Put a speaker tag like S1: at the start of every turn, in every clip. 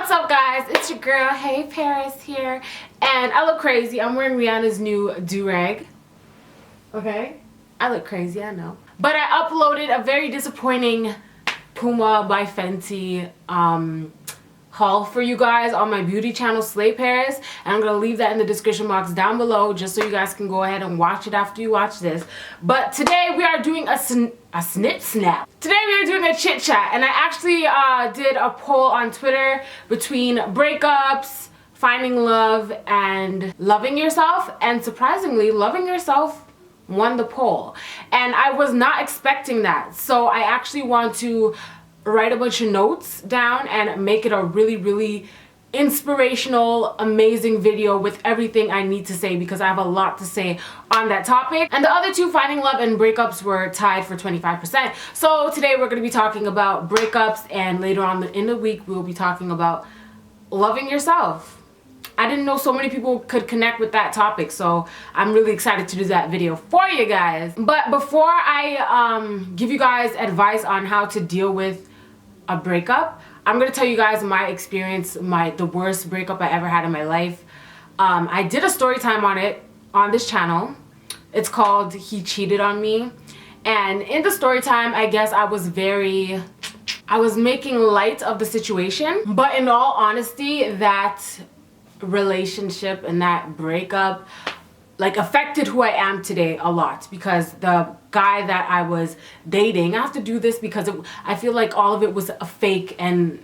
S1: What's up, guys? It's your girl HeyParis here, and I look crazy. I'm wearing Rihanna's new do-rag. Okay, I look crazy, I know, but I uploaded a very disappointing Puma by Fenty haul for you guys on my beauty channel HeyParis, and I'm gonna leave that in the description box down below just so you guys can go ahead and watch it after you watch this. But today we are doing a snip snap. Today we are doing a chit chat, and I actually did a poll on Twitter between breakups, finding love, and loving yourself, and surprisingly, loving yourself won the poll, and I was not expecting that. So I actually want to write a bunch of notes down and make it a really inspirational, amazing video with everything I need to say, because I have a lot to say on that topic. And the other two, finding love and breakups, were tied for 25%. So today we're going to be talking about breakups, and later on in the week we'll be talking about loving yourself. I didn't know so many people could connect with that topic, so I'm really excited to do that video for you guys. But before I give you guys advice on how to deal with a breakup, I'm gonna tell you guys my experience, the worst breakup I ever had in my life. I did a story time on it on this channel. It's called He Cheated on Me, and in the story time, I guess I was making light of the situation, but in all honesty, that relationship and that breakup like affected who I am today a lot, because the guy that I was dating, I have to do this because I feel like all of it was a fake. And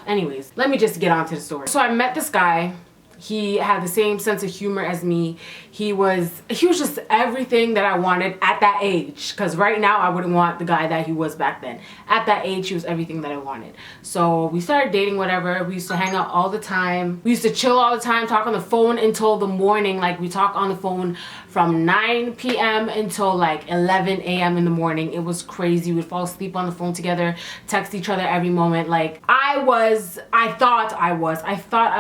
S1: anyways, let me just get on to the story. So I met this guy. He had the same sense of humor as me. He was just everything that I wanted at that age, because right now I wouldn't want the guy that he was back then. At that age, he was everything that I wanted. So we started dating, whatever. We used to hang out all the time. We used to chill all the time, talk on the phone until the morning. Like, we talk on the phone from 9 p.m. until like 11 a.m. in the morning. It was crazy. We'd fall asleep on the phone together, text each other every moment. Like, I thought I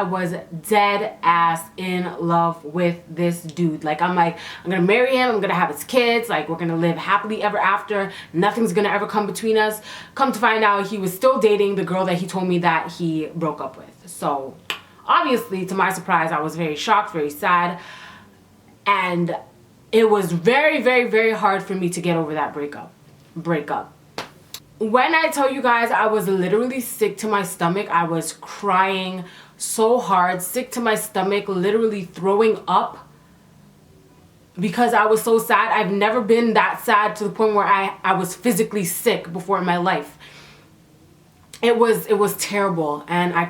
S1: was dead ass in love with this dude. Like, I'm gonna marry him, I'm gonna have his kids, like, we're gonna live happily ever after, nothing's gonna ever come between us. Come to find out, he was still dating the girl that he told me that he broke up with. So obviously, to my surprise, I was very shocked, very sad, and it was very hard for me to get over that breakup. When I tell you guys, I was literally sick to my stomach. I was crying so hard, sick to my stomach, literally throwing up because I was so sad. I've never been that sad to the point where I was physically sick before in my life. It was terrible, and I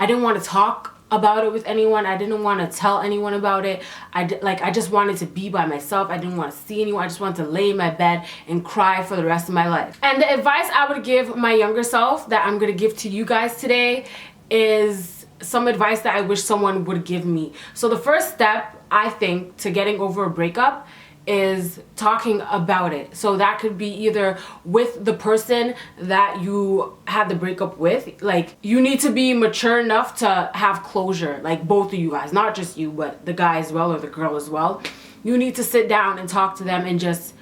S1: didn't want to talk about it with anyone. I didn't want to tell anyone about it. I just wanted to be by myself. I didn't want to see anyone. I just wanted to lay in my bed and cry for the rest of my life. And the advice I would give my younger self that I'm going to give to you guys today is some advice that I wish someone would give me. So the first step, I think, to getting over a breakup is talking about it. So that could be either with the person that you had the breakup with. Like, you need to be mature enough to have closure, like both of you guys, not just you, but the guy as well or the girl as well. You need to sit down and talk to them and just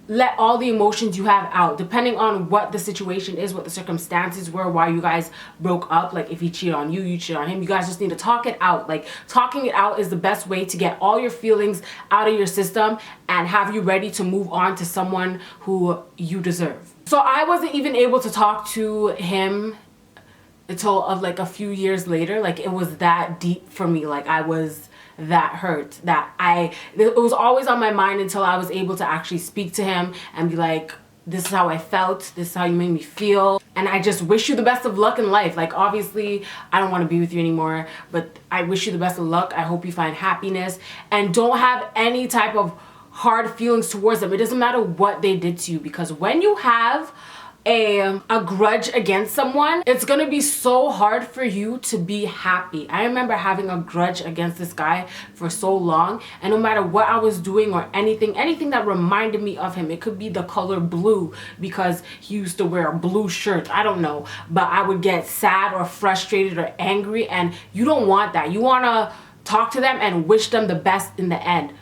S1: let all the emotions you have out, depending on what the situation is, what the circumstances were, why you guys broke up. Like, if he cheated on you, you cheated on him, you guys just need to talk it out. Like, talking it out is the best way to get all your feelings out of your system and have you ready to move on to someone who you deserve. So I wasn't even able to talk to him until like a few years later. Like, it was that deep for me. Like, I was that hurt, that it was always on my mind until I was able to actually speak to him and be like, this is how I felt, this is how you made me feel, and I just wish you the best of luck in life. Like, obviously I don't want to be with you anymore, but I wish you the best of luck. I hope you find happiness, and don't have any type of hard feelings towards them. It doesn't matter what they did to you, because when you have a grudge against someone, it's gonna be so hard for you to be happy. I remember having a grudge against this guy for so long, and no matter what I was doing or anything that reminded me of him, it could be the color blue because he used to wear a blue shirt, I don't know, but I would get sad or frustrated or angry, and you don't want that. You want to talk to them and wish them the best in the end,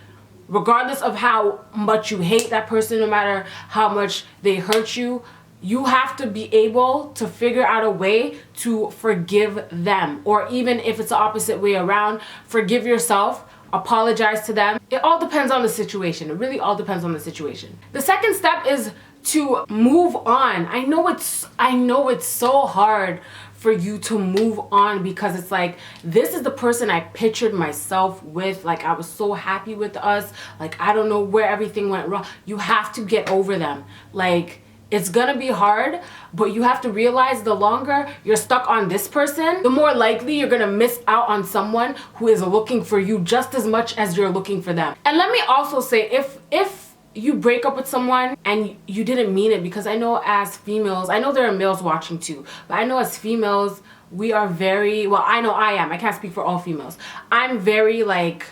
S1: regardless of how much you hate that person, no matter how much they hurt you. you have to be able to figure out a way to forgive them. Or even if it's the opposite way around, forgive yourself, apologize to them. It all depends on the situation. It really all depends on the situation. The second step is to move on. I know it's so hard for you to move on, because it's like, this is the person I pictured myself with. Like, I was so happy with us. Like, I don't know where everything went wrong. You have to get over them. Like, it's gonna be hard, but you have to realize the longer you're stuck on this person, the more likely you're gonna miss out on someone who is looking for you just as much as you're looking for them. And let me also say, if you break up with someone and you didn't mean it, because I know as females, I know there are males watching too, but I know as females, we are very, well, I know I am, I can't speak for all females. I'm very like,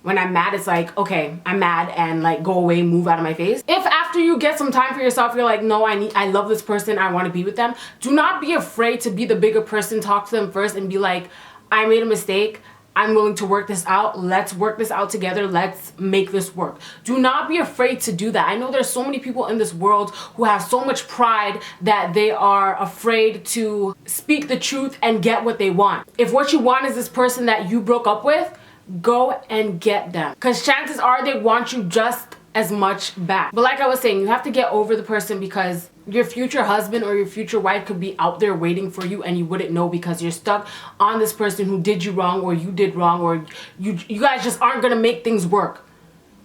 S1: when I'm mad, it's like, okay, I'm mad, and like, go away, move out of my face. If after you get some time for yourself, you're like, no, I love this person, I want to be with them, do not be afraid to be the bigger person. Talk to them first and be like, I made a mistake, I'm willing to work this out. Let's work this out together. Let's make this work. Do not be afraid to do that. I know there's so many people in this world who have so much pride that they are afraid to speak the truth and get what they want. If what you want is this person that you broke up with, go and get them, because chances are they want you just as much back. But like I was saying, you have to get over the person, because your future husband or your future wife could be out there waiting for you and you wouldn't know, because you're stuck on this person who did you wrong, or you did wrong, or you guys just aren't gonna make things work.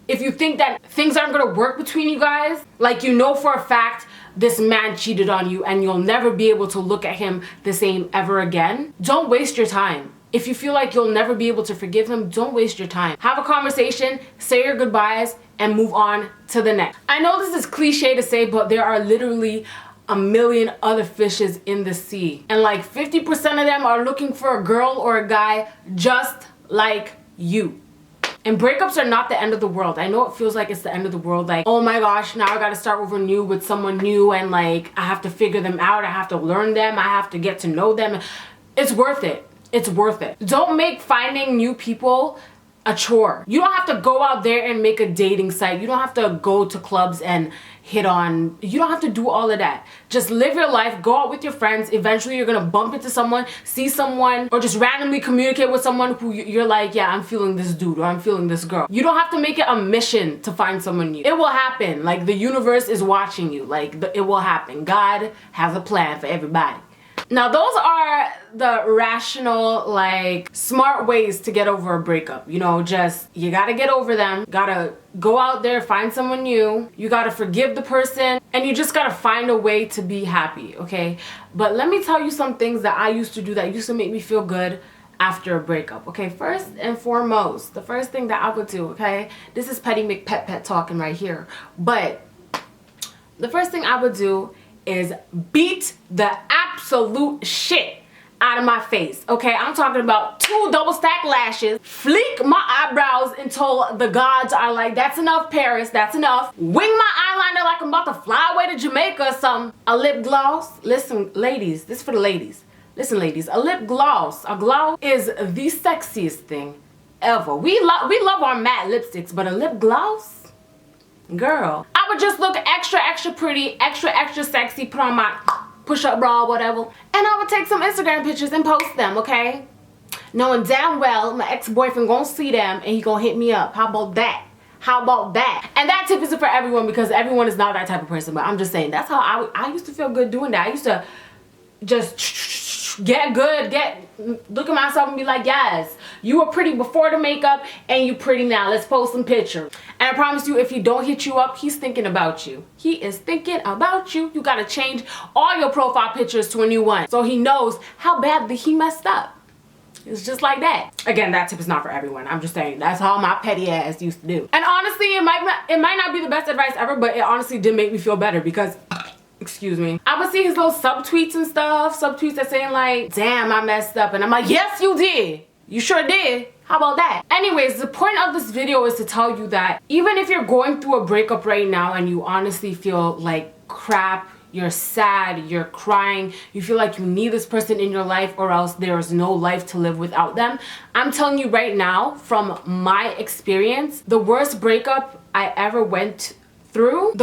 S1: If you think that things aren't gonna work between you guys, like, you know for a fact this man cheated on you and you'll never be able to look at him the same ever again, don't waste your time. If you feel like you'll never be able to forgive him, don't waste your time. Have a conversation, say your goodbyes, and move on to the next. I know this is cliche to say, but there are literally a million other fishes in the sea. And like 50% of them are looking for a girl or a guy just like you. And breakups are not the end of the world. I know it feels like it's the end of the world. Like, oh my gosh, now I gotta start over new with someone new, and like, I have to figure them out. I have to learn them. I have to get to know them. It's worth it. It's worth it. Don't make finding new people a chore. You don't have to go out there and make a dating site. You don't have to go to clubs and hit on. You don't have to do all of that. Just live your life, go out with your friends. Eventually you're gonna bump into someone, see someone, or just randomly communicate with someone who you're like, yeah, I'm feeling this dude, or I'm feeling this girl. You don't have to make it a mission to find someone new. It will happen. Like, the universe is watching you. Like, it will happen. God has a plan for everybody. Now, those are the rational, like, smart ways to get over a breakup. You know, just, you gotta get over them. Gotta go out there, find someone new. You gotta forgive the person. And you just gotta find a way to be happy, okay? But let me tell you some things that I used to do that used to make me feel good after a breakup, okay? First and foremost, the first thing that I would do, okay? This is Petty McPet talking right here. But the first thing I would do is beat the absolute shit out of my face, okay? I'm talking about 2 double stack lashes, fleek my eyebrows until the gods are like, that's enough, Paris, that's enough. Wing my eyeliner like I'm about to fly away to Jamaica or something. A lip gloss, listen, ladies, this is for the ladies. Listen, ladies, a lip gloss, a gloss is the sexiest thing ever. We love our matte lipsticks, but a lip gloss? Girl, I would just look extra pretty, extra sexy, put on my push-up bra or whatever, and I would take some Instagram pictures and post them, okay? Knowing damn well my ex-boyfriend gonna see them and he gonna hit me up. How about that? How about that? And that tip isn't for everyone, because everyone is not that type of person, but I'm just saying, that's how I used to feel good doing that. I used to just get good, look at myself and be like, yes, you were pretty before the makeup and you pretty now. Let's post some pictures. And I promise you, if he don't hit you up, he's thinking about you. He is thinking about you. You gotta change all your profile pictures to a new one so he knows how badly he messed up. It's just like that. Again, that tip is not for everyone. I'm just saying, that's how my petty ass used to do. And honestly, it might not be the best advice ever, but it honestly did make me feel better, because excuse me, I would see his little subtweets and stuff, subtweets that saying like, damn, I messed up, and I'm like, yes, you did. You sure did. How about that? Anyways, the point of this video is to tell you that even if you're going through a breakup right now and you honestly feel like crap, you're sad, you're crying, you feel like you need this person in your life or else there's no life to live without them, I'm telling you right now, from my experience, the worst breakup I ever went through,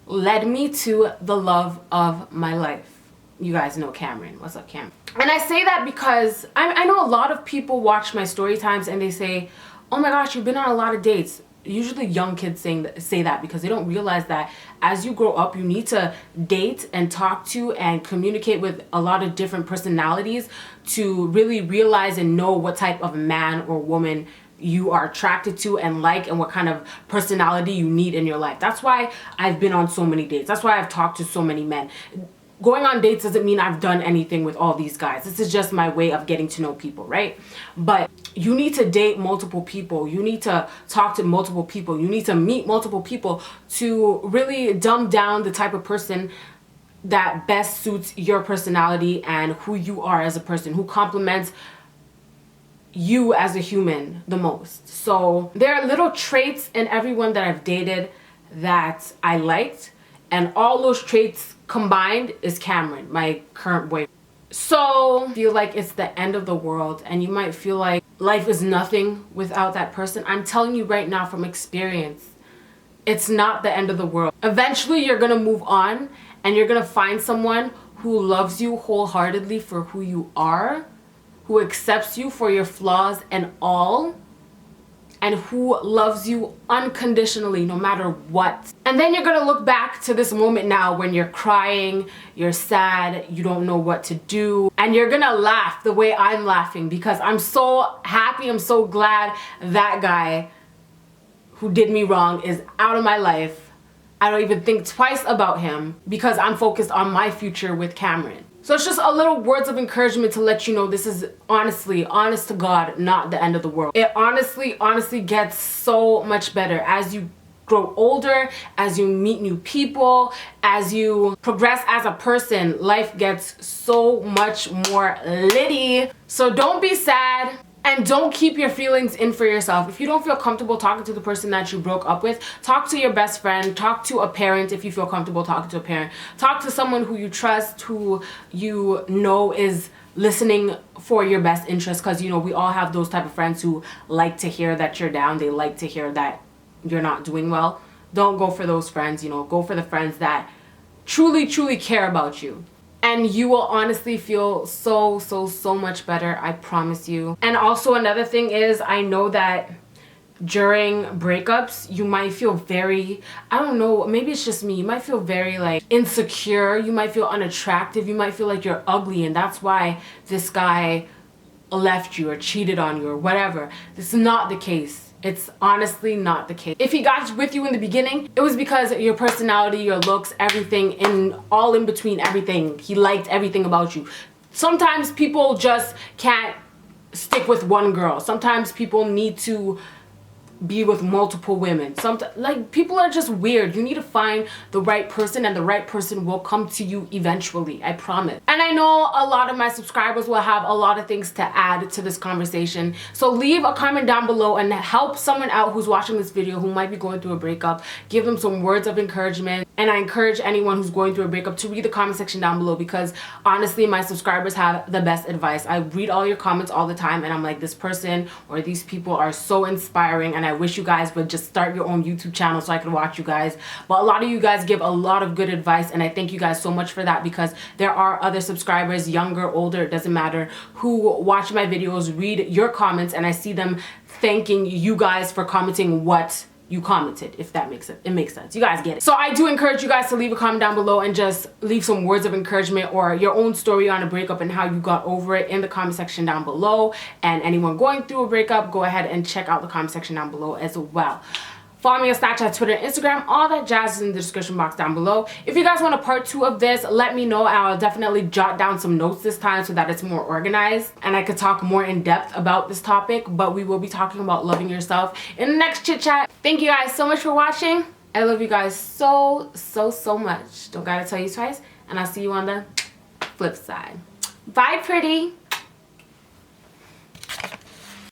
S1: led me to the love of my life. You guys know Cameron. What's up, Cameron? And I say that because I know a lot of people watch my story times and they say, oh my gosh, you've been on a lot of dates. Usually young kids say that because they don't realize that as you grow up, you need to date and talk to and communicate with a lot of different personalities to really realize and know what type of man or woman you are attracted to and like, and what kind of personality you need in your life. That's why I've been on so many dates. That's why I've talked to so many men. Going on dates doesn't mean I've done anything with all these guys. This is just my way of getting to know people, right? But you need to date multiple people. You need to talk to multiple people. You need to meet multiple people to really dumb down the type of person that best suits your personality and who you are as a person, who complements you as a human the most. So there are little traits in everyone that I've dated that I liked, and all those traits combined is Cameron, my current boyfriend. So I feel like it's the end of the world, and you might feel like life is nothing without that person. I'm telling you right now from experience, it's not the end of the world. Eventually you're gonna move on and you're gonna find someone who loves you wholeheartedly for who you are, who accepts you for your flaws and all, and who loves you unconditionally no matter what. And then you're gonna look back to this moment now when you're crying, you're sad, you don't know what to do, and you're gonna laugh the way I'm laughing because I'm so happy, I'm so glad that guy who did me wrong is out of my life. I don't even think twice about him because I'm focused on my future with Cameron. So it's just a little words of encouragement to let you know this is honestly, honest to God, not the end of the world. It honestly gets so much better as you grow older, as you meet new people, as you progress as a person. Life gets so much more litty. So don't be sad. And don't keep your feelings in for yourself. If you don't feel comfortable talking to the person that you broke up with, talk to your best friend, talk to a parent if you feel comfortable talking to a parent. Talk to someone who you trust, who you know is listening for your best interest, because you know we all have those type of friends who like to hear that you're down. They like to hear that you're not doing well. Don't go for those friends, you know, go for the friends that truly care about you. And you will honestly feel so much better, I promise you. And also another thing is, I know that during breakups, you might feel very, I don't know, maybe it's just me, you might feel very like insecure, you might feel unattractive, you might feel like you're ugly, and that's why this guy left you or cheated on you or whatever. This is not the case. It's honestly not the case. If he got with you in the beginning, it was because your personality, your looks, everything, all in between everything. He liked everything about you. Sometimes people just can't stick with one girl. Sometimes people need to be with multiple women. Like, people are just weird. You need to find the right person, and the right person will come to you eventually, I promise. And I know a lot of my subscribers will have a lot of things to add to this conversation, so leave a comment down below and help someone out who's watching this video who might be going through a breakup. Give them some words of encouragement, and I encourage anyone who's going through a breakup to read the comment section down below, because honestly my subscribers have the best advice. I read all your comments all the time, and I'm like, this person or these people are so inspiring, and I wish you guys would just start your own YouTube channel so I could watch you guys. But a lot of you guys give a lot of good advice, and I thank you guys so much for that, because there are other subscribers, younger, older, it doesn't matter, who watch my videos, read your comments, and I see them thanking you guys for commenting what you commented, if that makes it makes sense. You guys get it. So I do encourage you guys to leave a comment down below and just leave some words of encouragement or your own story on a breakup and how you got over it in the comment section down below. And anyone going through a breakup, go ahead and check out the comment section down below as well. Follow me on Snapchat, Twitter, and Instagram. All that jazz is in the description box down below. If you guys want a part 2 of this, let me know. I'll definitely jot down some notes this time so that it's more organized and I could talk more in depth about this topic. But we will be talking about loving yourself in the next chit chat. Thank you guys so much for watching. I love you guys so much. Don't gotta tell you twice. And I'll see you on the flip side. Bye, pretty.